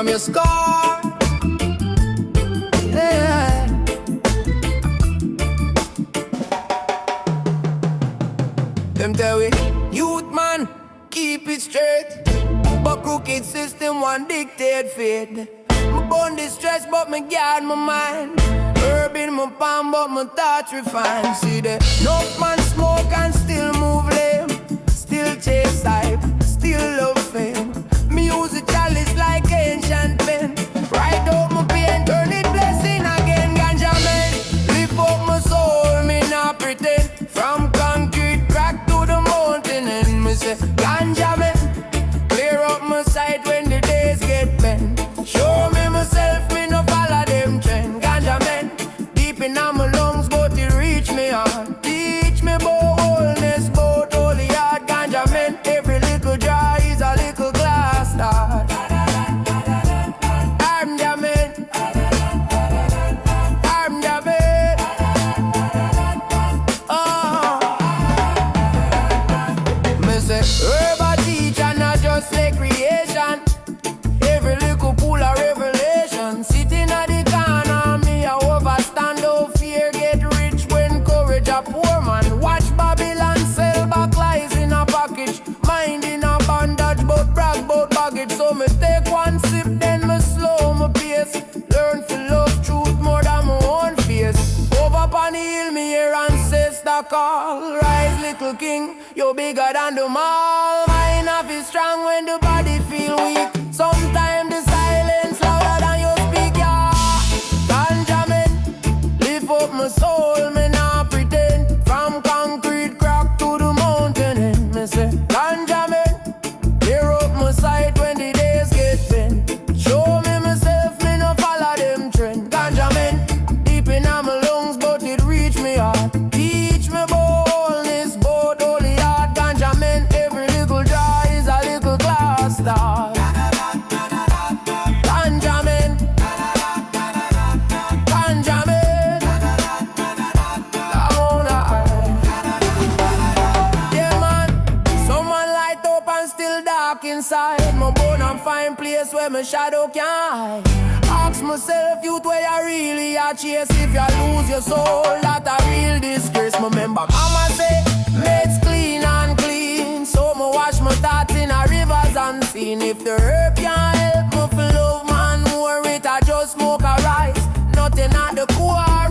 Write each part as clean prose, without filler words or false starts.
from your scar. Yeah. Them tell we, youth man, keep it straight. But crooked system want dictate fate. My bone distress but me guard my mind. Herb in my palm but my thoughts refine. See the enough man smoke and still move lame. Still chase hype, still love fame. Me use the chalice like ancient pen. Write out my pain, turn it blessing again. Ganjamen, lift up my soul, me not pretend. From concrete crack to the mountain and me say Ganjamen, clear up my sight when the days get bent. Show me myself, me no follow them trend. Ganjamen, deep in my lungs but it reach me heart. Teach me about wholeness, about holy heart. Ganjamen, every little jar is a little glass heart. Ganjamen, Ganjamen, oh. Me say herb a teacher, not just like creation. Every little pool of revelation. Sitting at the corner, me a overstand. Don't fear, get rich when courage a poor man. Watch Babylon sell back lies in a package. Mind in a bandage, but brag about baggage. So me take one sip, then me slow my pace. Learn to love truth more than my own face. Over upon the hill, me hear ancestor call. Rise, little king, you bigger than them all. Mind of is strong when the body feel weak. Sometimes the silence louder than you speak, yeah. Ganjamen, lift up my soul, me not pretend. From concrete crack to the mountain end, me say Ganjamen, clear up my sight when the days get bent. Show me myself, me no follow them trend. Ganjamen, deep in my lungs but it reach me heart. Teach me about wholeness, about holy heart. Ganjamen, every little jar is a little glass star. Ganjamen, Ganjamen, come on now. Yeah man, someone light up and still dark inside. My bone and find place where my shadow can't hide. Ask myself, youth, where you really are chase. If you lose your soul, that a real disgrace. Remember mama say, mates clean and clean. So me wash my thoughts in a rivers unseen. If the herb can't help me for love man more, it I just smoke a rice. Nothing at the core.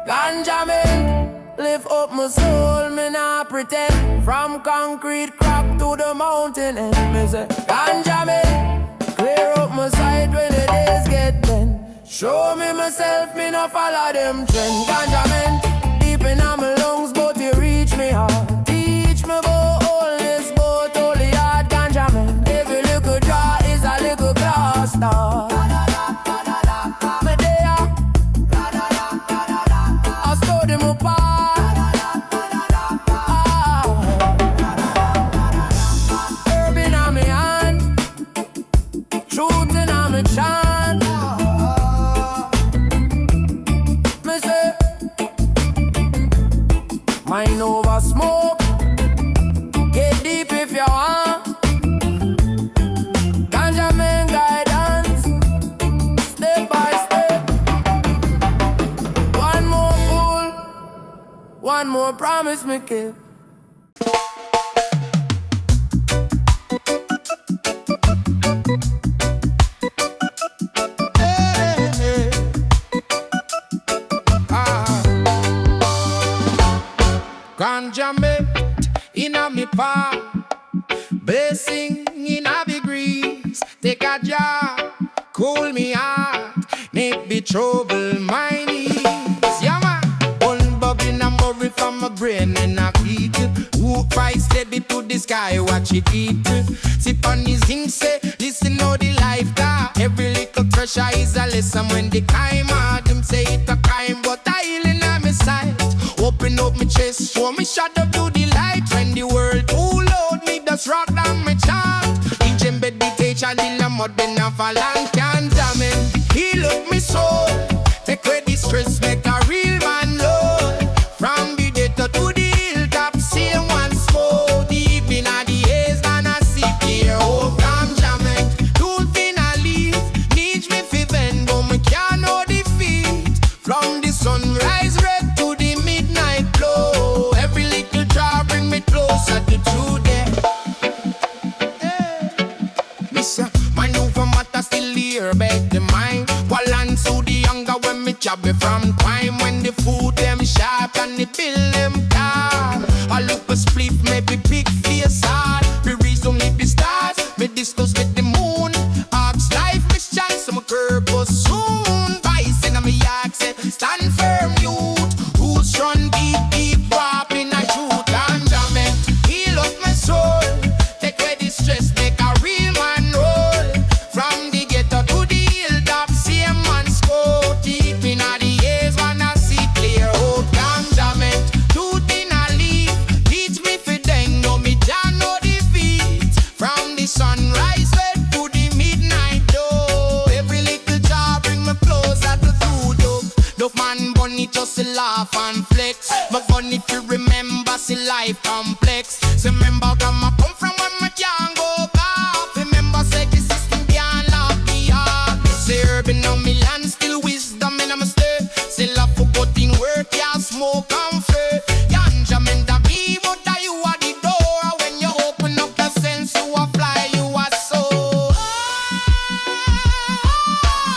Ganjamen, lift up my soul, me not pretend. From concrete crack to the mountain and me say Ganjamen, clear up my sight when the days get bent. Show me myself, me no follow them trend. Ganjamen, deep in my lungs but you reach me heart. Teach me about wholeness, about holy heart. Ganjamen, every little jar is a little glass star. Me there, I study my part. Herb in my hand, truth in my chant. Me say, mind over smoke, get deep if you want. Ganjamen guidance, step by step. One more pull, one more promise me keep. Hey, hey, Ganjamen in a me palm, blessing in a big breeze. Take a jar, cool me heart, make me trouble my knees. Yeah man, one bubbling and bubble from my brain and I beat it. Who price steady to the sky, watch it eat. Sip on his king say, listen how the life got. Every little treasure is a lesson when the time hard. Them say it a crime, but I healing on my side. Open up my chest, show me shadow to the light. When the world too loud, me just rock down my chant. DJ bed teacher, the mud then a fall and Ganjamen. Heal up my soul, take away the stress, make a real man load. From the ghetto to the hilltop, same one smoke. Deep in the haze, and I see here. Oh, Ganjamen, don't finna leave. clear back the mind. While answer the younger when me chop it from time. When the food them sharp and the bill them tall. I look for split, maybe big face hard. The reason me be stars, me discuss with the moon. Ask life mission, some purpose soon. Vice in me accent, stand firm youth. Who's run deep, wap in a shoot. Ganjament, heal up my soul. Take away the stress, make a real man roll. From the ghetto to the hilltop, same man score. Deep in the years, wanna see clear out. Ganjament, tooth in a leaf. Teach me fi then know me jah know defeat. From the sunrise red to the midnight door. Every little job bring me closer to two. Duff man bunny just to laugh and flex. But bunny to remember see life complex. So remember grandma come from when me can't go back. Remember say the system can't lock me up. Say urban on me land still wisdom in my stay. Still have forgotten work, yeah smoke and flare. Ganjament a be but that you are the door. When you open up the sense you a fly you a soar.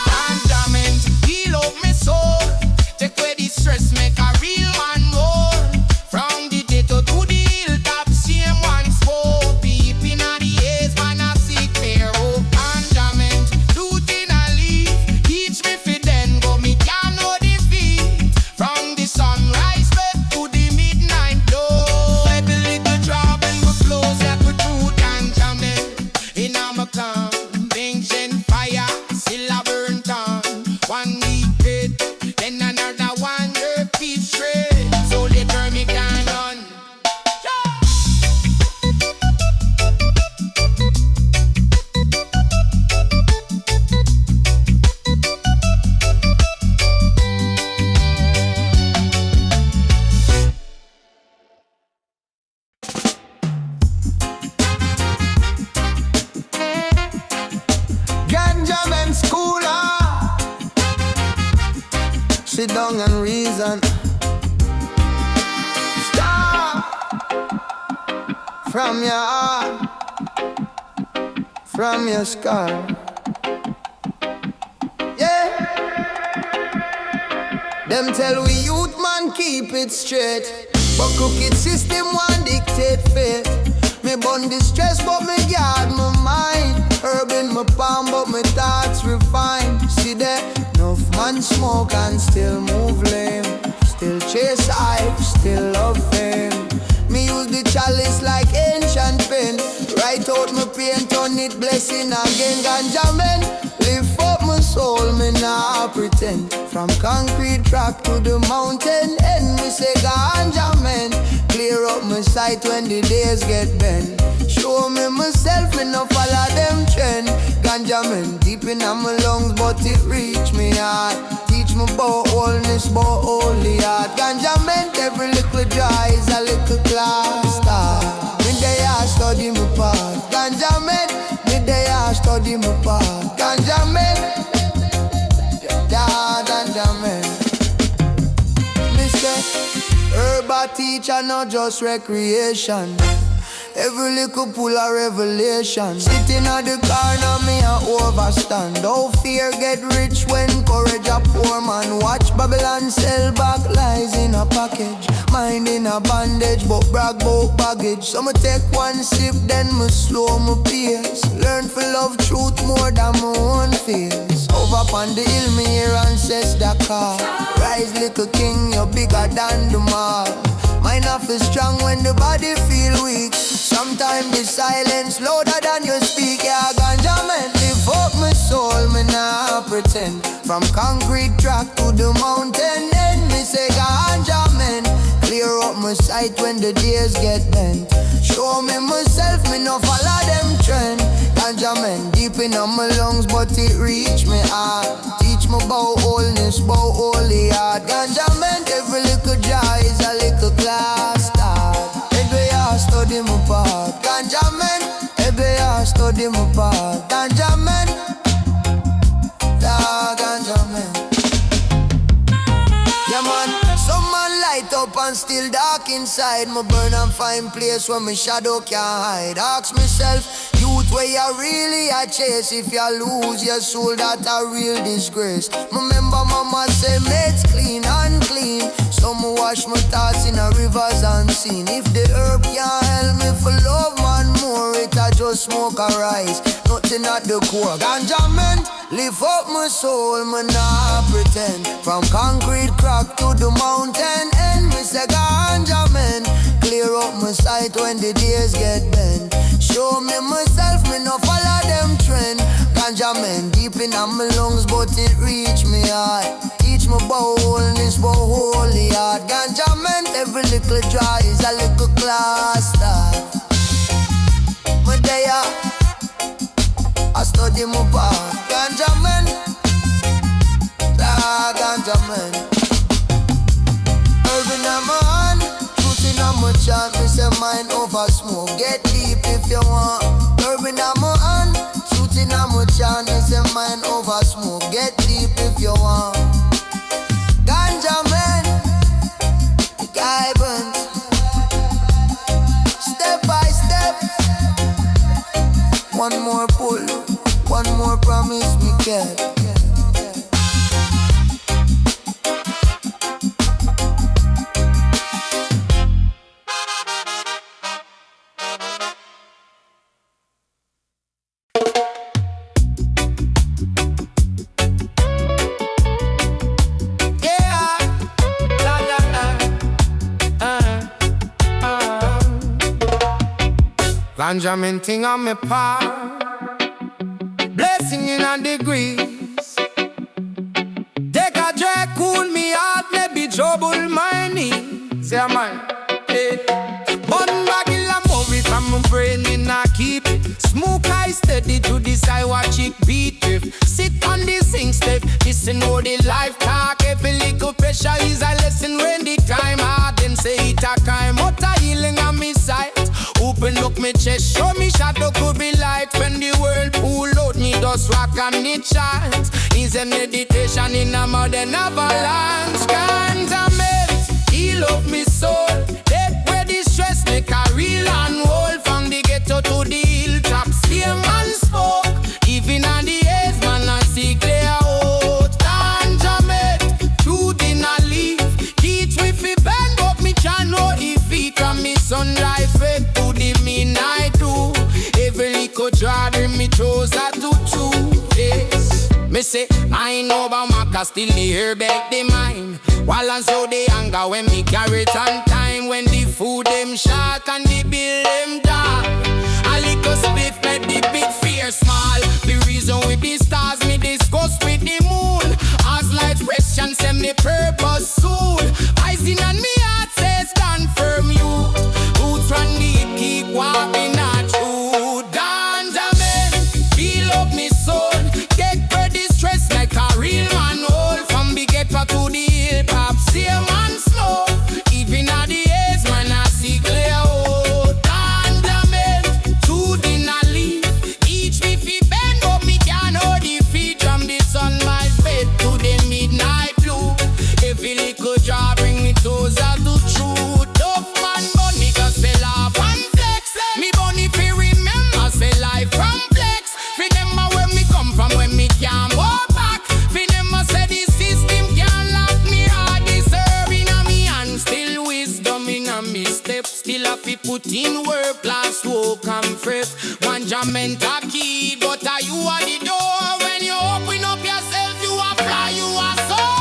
Ganjament heal up me soul. Take away the stress, make a real man roll. From the ghetto to the hilltop, same one smoke. Deep in the years, man I seek clear hope. Ganjament, tooth in a leaf. Teach me fi then go me can't know defeat. From the sunrise red to the midnight door. Every little drop and we close that we truth. Ganjament in my conviction fire still a burn down. One week dead, then another one repeat straight. So later me can run. Ganjament schooler, sit down and reason. Start from your heart, from your scar. Yeah. Them tell we youth man keep it straight, but crooked system want dictate fate. Me bun the stress but me guard my mind. Herb in my palm but my thoughts refine. See that enough man smoke and still move lame. Still chase hype, still love fame. Me use the chalice like ancient pen. Write out my pain, turn it blessing again. Ganjament, lift up my soul, me nah pretend. From concrete track to the mountain end, me say ganjament. Clear up my sight when the days get bent. Show me myself, me no follow them trend. Ganjament deep in my lungs, but it reach me hard. Teach me about wholeness, about holy heart. Ganjament, every little joy is a little class start. Me they are study my part. Ganjament, me they are study my part. Ganjament, yeah, ganjament. Me say, herb a teacher, not just recreation. Every little pull a revelation. Sitting at the corner, me a overstand. Don't fear get rich when courage a poor man. Watch Babylon sell back lies in a package. Mind in a bandage, but brag about baggage. So me take one sip, then me slow my pace. Learn to love truth more than my own fears. Over upon the hill, me hear ancestor call. Rise little king, you're bigger than the mall. Mind off is strong when the body feel weak. Sometimes the silence louder than you speak. Yeah, ganjament, lift up my soul, me nah pretend. From concrete track to the mountain end, me say ganjament. Clear up my sight when the days get bent. Show me myself, me no follow them trend. Ganjament deep in my lungs, but it reach me hard. Teach me about wholeness, about holy heart. Ganjament, every little joy is a little class start. Every I study my part. Ganjament, every I study my part. Ganjament, yeah, ganjament. Yeah man, some man light up and still dark inside. Me burn and find place where my shadow can't hide. Ask myself, youth where you really a chase. If you lose your soul, that a real disgrace. Remember mama say mates clean and clean, so me wash my thoughts in a rivers unseen. If the herb can't help me for love man more, it a just smoke a rise, nothing at the core. Ganjament lift up my soul, me nah pretend. From concrete crack to the mountain end, me say ganjament clear up my sight when the days get bent. Show me myself, me no follow them trend. Ganjament deep in my lungs, but it reach me hard. Teach me about wholeness, but holy heart. Ganjament, every little draw is a little class start. Me there, I study my part. Ganjament, ganjament. Urban I'm on, truth in my chant. Me say mind over smoke, get deep if you want. Urban I'm on, truth in my chant. Me say mind over smoke, get deep if you want. Ganjament, guidance, step by step. One more pull, one more promise we kept. Ganjamenting on me part, blessing in a degrees. Take a drink, cool me heart, maybe trouble my knees. Yeah man, hey. Bun baggy la movie from my brain in a keep it. Smoke I steady to decide what chick beat with. Sit on the sing step, listen how the life talk. Every little pressure is a lesson when the time hard. Then say it a crime, but a healing on me sight. Open up my chest, show me shadow could be light. When the world pull out me dust rock and me chant. Is a meditation in a modern avalanche. Ganjament, heal up me soul. Take where the stress make a real and whole. From the ghetto to the hilltop, same man spoke. Even on the edge, man I see clear out. Ganjament, truth in a leaf. Teach me fi bend, but me can't know the feet. From me sunlight fade to the midnight too. Every little draw bring me closer to truth. Yes. Me say I know about Maca, still the herb back the mind. While and so they anger when me carry it on time. When the food them short and the bill them dark. A little split make the big fear small. The reason with the stars me discuss with the moon. As light question send me purpose soul. I seen and me heart says stand firm you. Roots run deep, keep walking at you. Ganjament, feel up me soul. Get ready stress like a real man hold. From big ghetto to the hip hop, same man slow. Even at the age man I see clear out. Ganjament, truth in a leaf. Each me fi bend but me can't hold the feet. From the sunlight fade to the midnight blue. Every little draw bring me closer to truth. Tough man bunny cause they laugh and flex. Me bunny fi remember say life complex. Fi remember where me come from when me can't go back. Fi remember say the system can't lock me hard. Deserving of me and still wisdom in a me step. Still have to put in work, last walk and fret. Ganjament a key, but are you at the door? When you open up yourself, you a fly, you a soar.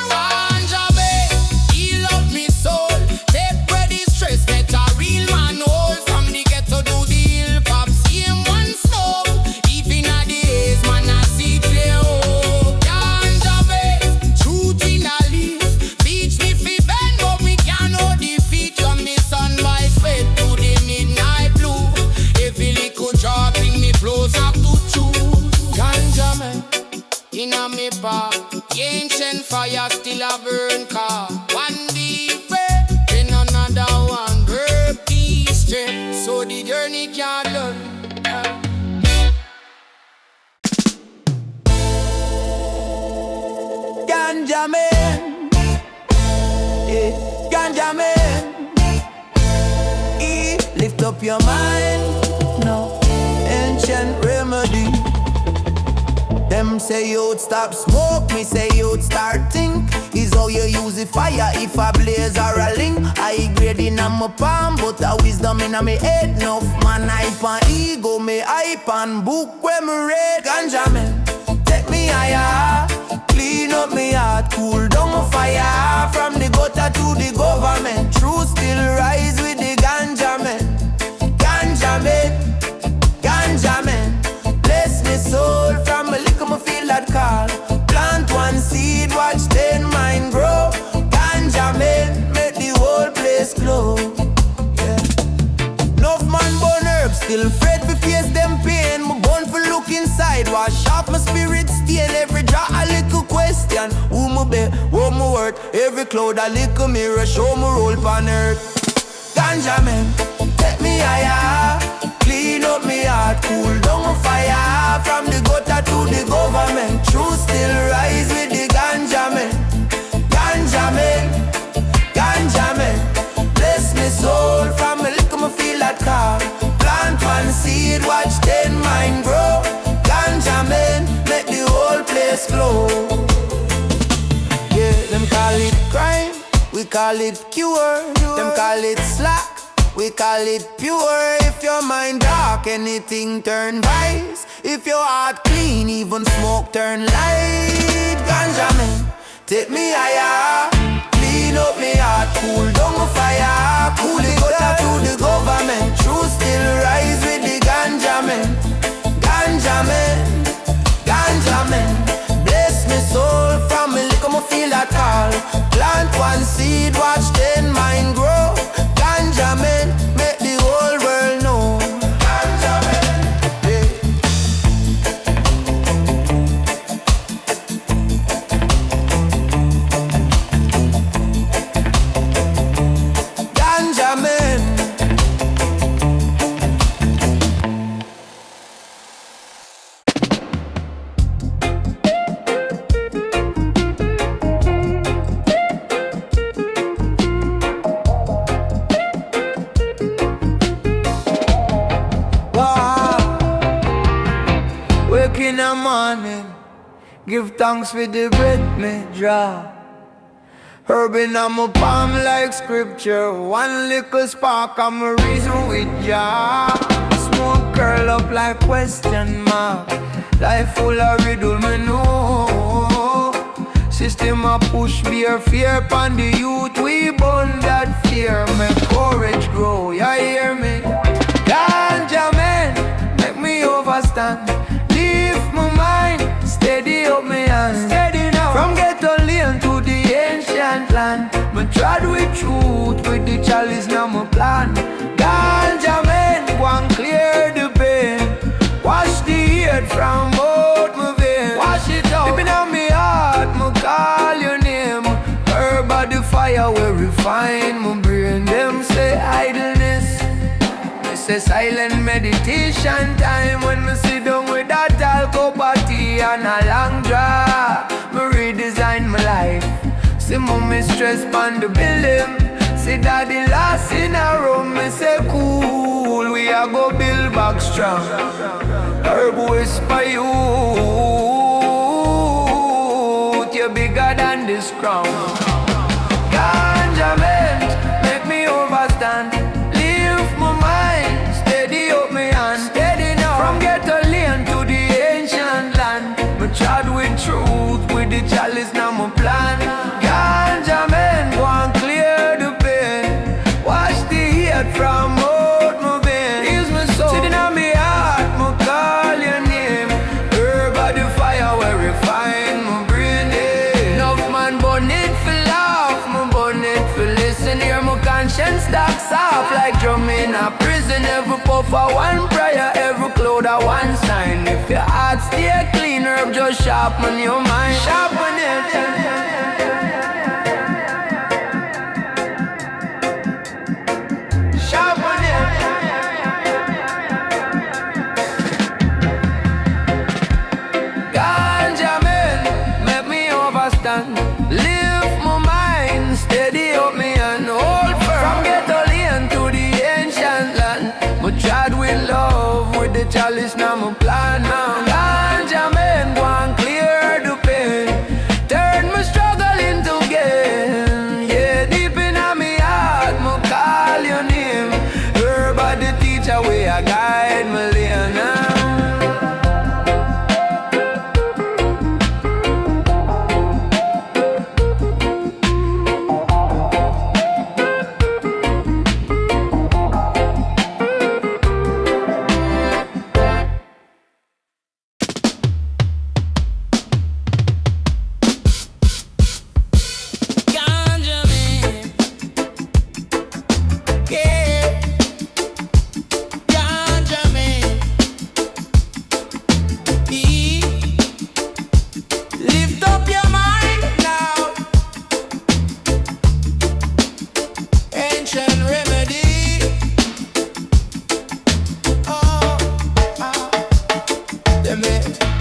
Ganjament, heal up me soul. Take where the stress, let a real man hold. From the ghetto to the hill pop, same one snow. Even at the age, man I see clear hope. Ganjament, truth in a leaf. Beach me fi bend, but me can't hold the feet. From the sunlight fade to the midnight blue. Every little draw bring me closer to truth. Ganjament, in a me bar, the ancient fire still a burn car. One deep breath, then another one breath deep straight. So the journey can't learn. Ganjament, Ganjament, lift up your mind, no. Some say you'd stop smoke, me say you'd start think. Is how you use the fire, if a blaze or a link. I grade in a my palm, but a wisdom in a me head. Enough man hype and ego, me hype and book where me read. GANJAMENT, take me higher, clean up me heart, cool down my fire. From the gutter to the government, truth still rise with the GANJAMENT. GANJAMENT, GANJAMENT, bless me soul. From a liquor me feel that call. Plant one seed, watch 10 mine grow. GANJAMENT, make the whole place glow. Yeah. Enough man born herbs, still afraid to face them pain. Me born for look inside, wash off my spirit stain. Every drop a little question, who me be, what me worth. Every cloud a little mirror, show me roll pan earth. GANJAMENT, take me higher, clean up me heart, cool down my fire. From the gutter to the government, truth still rise with the GANJAMENT. GANJAMENT, GANJAMENT, bless me soul. From a little me feel that call. Plant one seed, watch 10 mine grow. GANJAMENT, make the whole place glow. Yeah, them call it crime, we call it cure. Them call it slack, we call it pure. If your mind dark, anything turn vice. If your heart clean, even smoke turn light. GANJAMENT, take me higher, clean up me heart, cool down my fire. Cool the gutter to the government, truth still rise with the GANJAMENT. GANJAMENT, GANJAMENT, bless me soul. From me liquor me feel that call. Plant one seed, watch 10 mine grow. GANJAMENT, make the whole world know. GANJAMENT, yeah. GANJAMENT. Wake in the morning, give thanks for the breath me draw. Herb in my palm like scripture. One little spark of my reason with Jah. Smoke curl up like question mark. Life full of riddle me know. System a push beer fear upon the youth. We burn that fear, make courage grow. You hear me? GANJAMENT, make me overstand. Lift my mind, steady up my hand. Steady now. From ghetto lane to the ancient land. Me trod with truth, with the chalice now my plan. GANJAMENT, go and clear the pain. Wash the hate from out my vein. Wash it out. Deep in my heart, me call your name. Herb by the fire will refine my brain. Them say idleness, say silent meditation time. When me sit down with that alcohol tea and a long draw, me redesign my life. See mommy stress on the building. See daddy lost in a room. Me say cool, we a go build back strong. Herb whisper youth, you're bigger than this crown. GANJAMENT, make me overstand. Lift my mind, steady up me hand. Steady now. From ghetto lane to the ancient land. Me trod with truth, with the chalice now my plan. GANJAMENT, go and clear the pain. Wash the hate from out my vein. Heals my soul, sitting on me heart, me call your name. Herb by the fire where refine my brain. Enough man burn it for laugh, me burn it for listen. Hear my conscience stacks off like drum in a prison. Every puff a one prayer, every cloud a one sign. If your heart stay clean, herb just sharpen your mind. Sharpen it. Sharpen it. GANJAMENT, make me overstand. Lift my mind, steady up me and hold firm. From ghetto lane to the ancient land. Me trod with love, with the chalice now my plan now. GANJAMENT, go and clear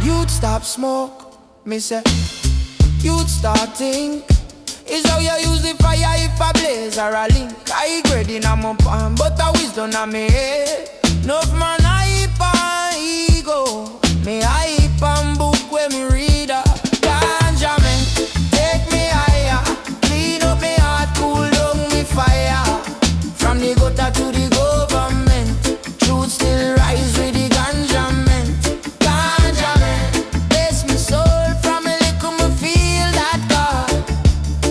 You'd stop smoke, me say. You'd start think. Is how you use the fire if a blaze or a link. I grade in a my palm, but a wisdom on me head. Enough man hype and ego. Me hype and book when me read a GANJAMENT. Take me higher, clean up me heart, cool down me fire. From the gutter to the government, truth still rise with the GANJAMENT. GANJAMENT, bless me soul from a little me feel that God.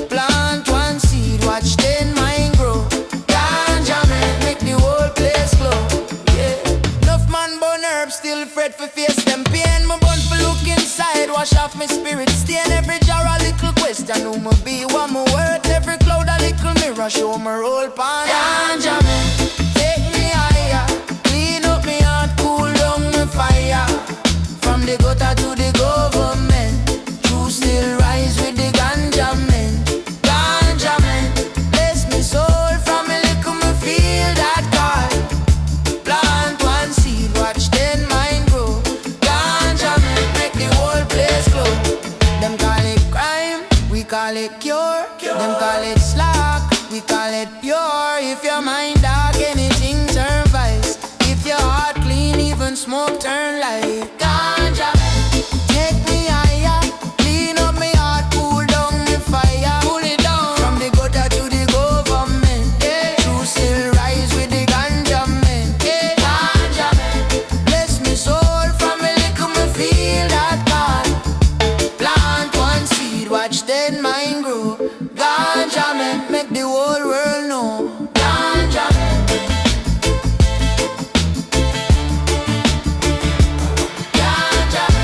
Plant one seed, watch 10 mine grow. GANJAMENT, make the whole place glow. Yeah, enough man burn herbs, still fret for face them pain. Me burn for look inside, wash off my spirit stain. Every jar a little question, who me be, what me worth. Every cloud a little mirror, show me roll pan. GANJAMENT, take me higher, clean up me heart, cool down me fire. From the gutter to the government, truth still rise with the GANJAMENT. GANJAMENT, bless me soul from a little me feel that God. Plant one seed, watch 10 mine grow. GANJAMENT, make the whole place glow. Them call it crime, we call it cure. Them call it slack, we call it pure. If your mind dark, anything turn vice. If your heart clean, even smoke turn light. GANJAMENT, take me higher, clean up me heart, cool down me fire. Cool it down from the gutter to the government. Yeah, truth still rise with the GANJAMENT. Yeah, GANJAMENT, bless me soul from a little me feel that God. Plant one seed, watch 10 mine grow. GANJAMENT, make the whole world know. GANJAMENT, GANJAMENT.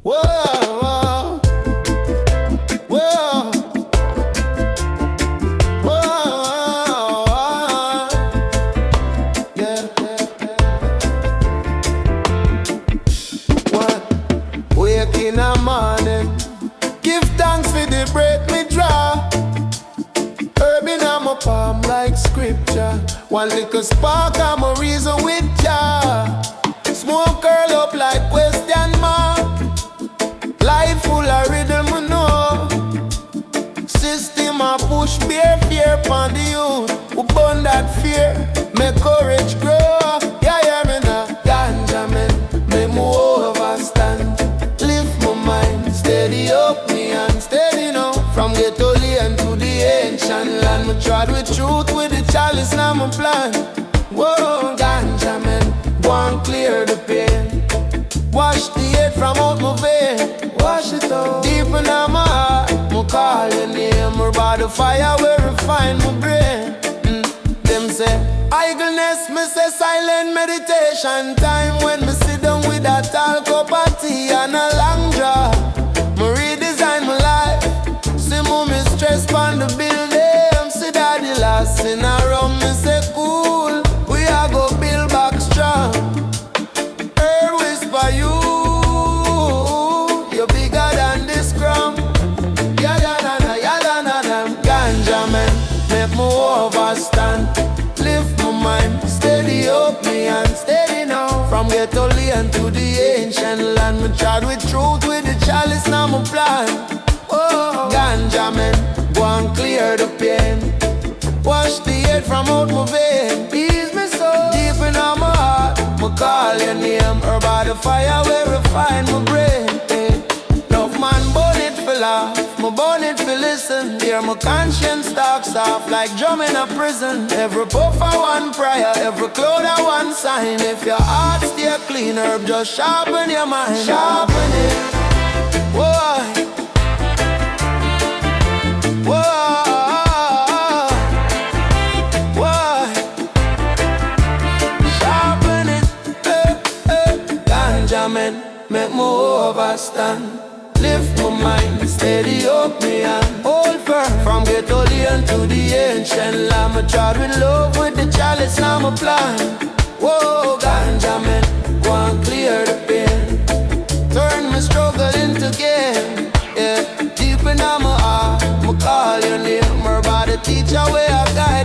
Whoa, whoa, whoa, whoa, yeah. What? Wake in the morning, give thanks for the breath me draw. Herb in my palm like scripture. One little spark, I'm a reason with ya. Smoke curl up like question mark. Life full of rhythm, we know. System a push bear fear upon the youth. We burn that fear, make courage grow. Yeah, yeah, me now. GANJAMENT, make me overstand. Lift my mind, steady up me and steady now. From ghetto lane to the ancient land, me trod with truth with the chalice now my plan. Whoa, GANJAMENT, go and clear the pain. Wash the hate from out my vein. Wash it out deep in my heart. Me call your name, or by the fire where refine my brain. Them say idleness, me say silent meditation time. When me sit down with a tall cup of tea and a long draw, me redesign my life. See mommy stress on the building. See daddy lost in a room. Me say cool, we a go build back strong. Earth whisper you, you're bigger than this crumb. GANJAMENT, make me overstand. Lift my mind, steady up me and steady now. From ghetto lane to the ancient land, me trod with truth with the chalice now my plan. Oh, GANJAMENT, go and clear the pain. Wash the hate from out my vein. Ease me soul deep in my heart. Me call your name, or by the fire where refine my brain. Love man burn it for laugh, me burn it for listen. Hear my conscience talks off like drum in a prison. Every puff a one prayer, every cloud a one sign. If your heart stay clean, herb just sharpen your mind. Sharpen it. Whoa, whoa. GANJAMENT, make me overstand. Lift my mind, steady up me and hold firm. From ghetto lane to the ancient land, me tried with love, with the chalice, now I'm applying. Whoa, ganjamen, go and clear the pain. Turn my struggle into gain. Yeah, deep in my heart, I call your name. Her body teacher where I guide.